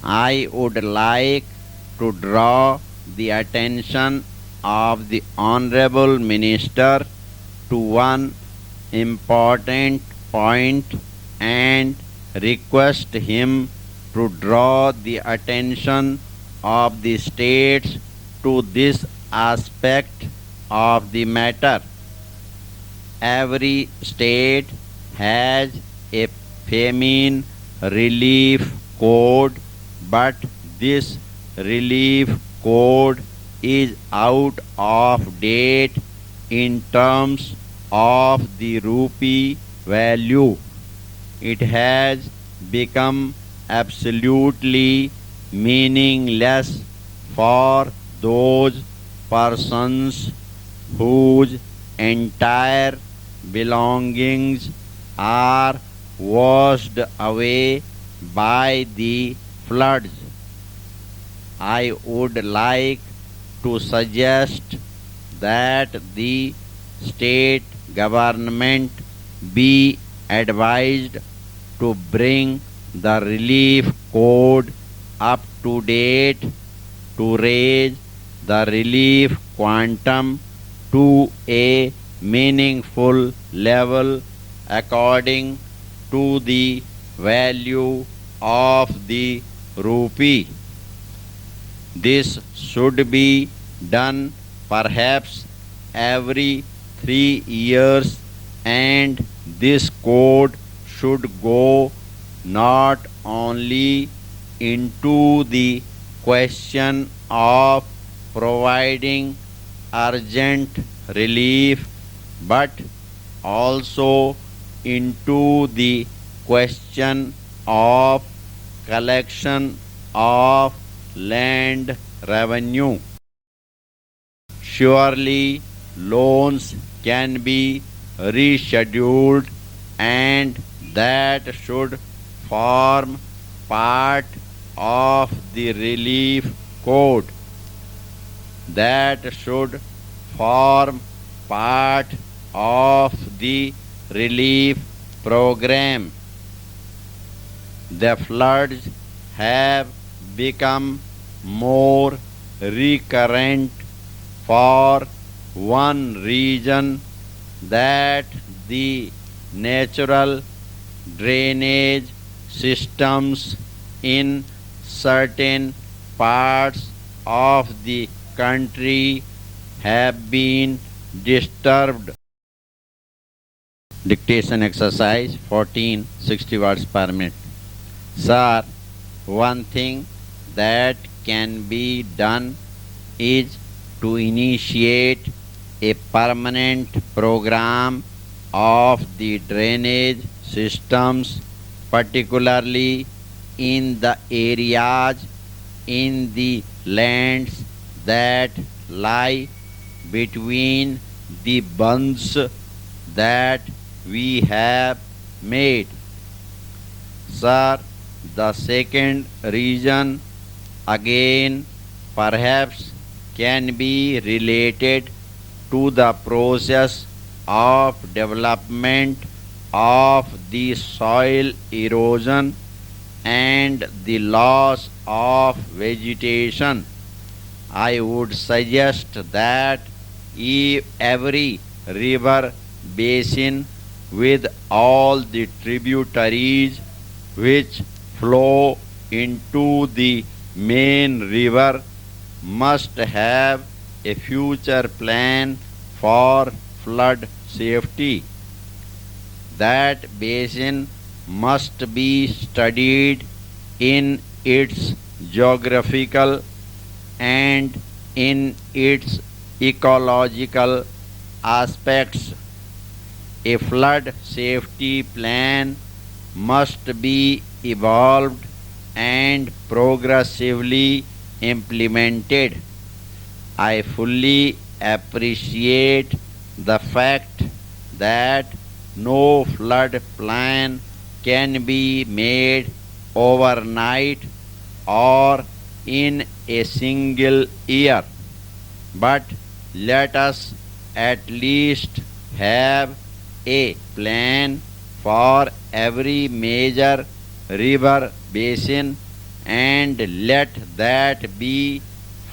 I would like to draw the attention of the Honorable Minister to one important point and request him to draw the attention of the states to this aspect of the matter. Every state has a famine relief code, but this relief code is out of date in terms of the rupee value. It has become absolutely meaningless for those persons whose entire belongings are washed away by the floods. I would like to suggest that the state government be advised to bring the relief code up to date to raise the relief quantum to a meaningful level according to the value of the rupee. This should be done perhaps every 3 years, and this code should go not only into the question of providing urgent relief but also into the question of collection of land revenue. Surely loans can be rescheduled, and that should form part of the relief code. That should form part of the relief program. The floods have become more recurrent for one reason, that the natural drainage systems in certain parts of the country have been disturbed. Dictation exercise 14, 60 words per minute. Sir, one thing that can be done is to initiate a permanent program of the drainage systems, particularly in the areas in the lands that lie between the bunds that we have made. Sir, the second reason again perhaps can be related to the process of development of the soil erosion and the loss of vegetation. I would suggest that every river basin with all the tributaries which flow into the main river must have a future plan for flood safety. That basin must be studied in its geographical and in its ecological aspects. A flood safety plan must be evolved and progressively implemented. I fully appreciate the fact that no flood plan can be made overnight or in a single year, but let us at least have a plan for every major river basin and let that be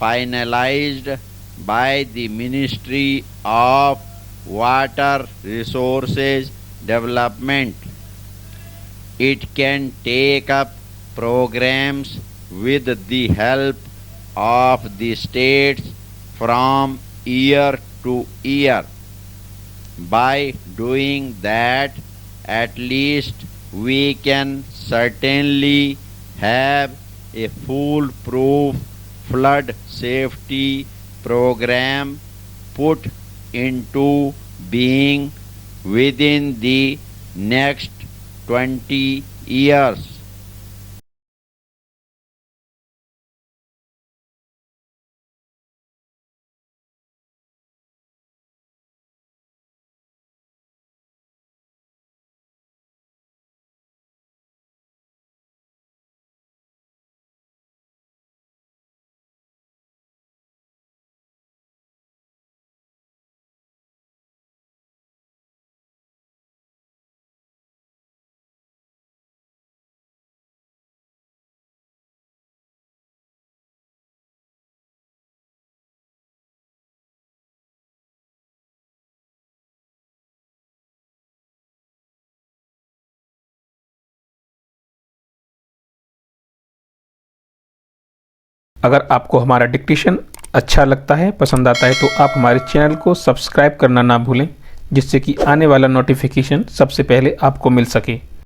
finalized by the Ministry of Water Resources Development. It can take up programs with the help of the states from year to year. By doing that, at least we can certainly have a foolproof flood safety program put into being within the next 20 years. अगर आपको हमारा dictation अच्छा लगता है, पसंद आता है, तो आप हमारे चैनल को सब्सक्राइब करना ना भूलें, जिससे कि आने वाला नोटिफिकेशन सबसे पहले आपको मिल सके।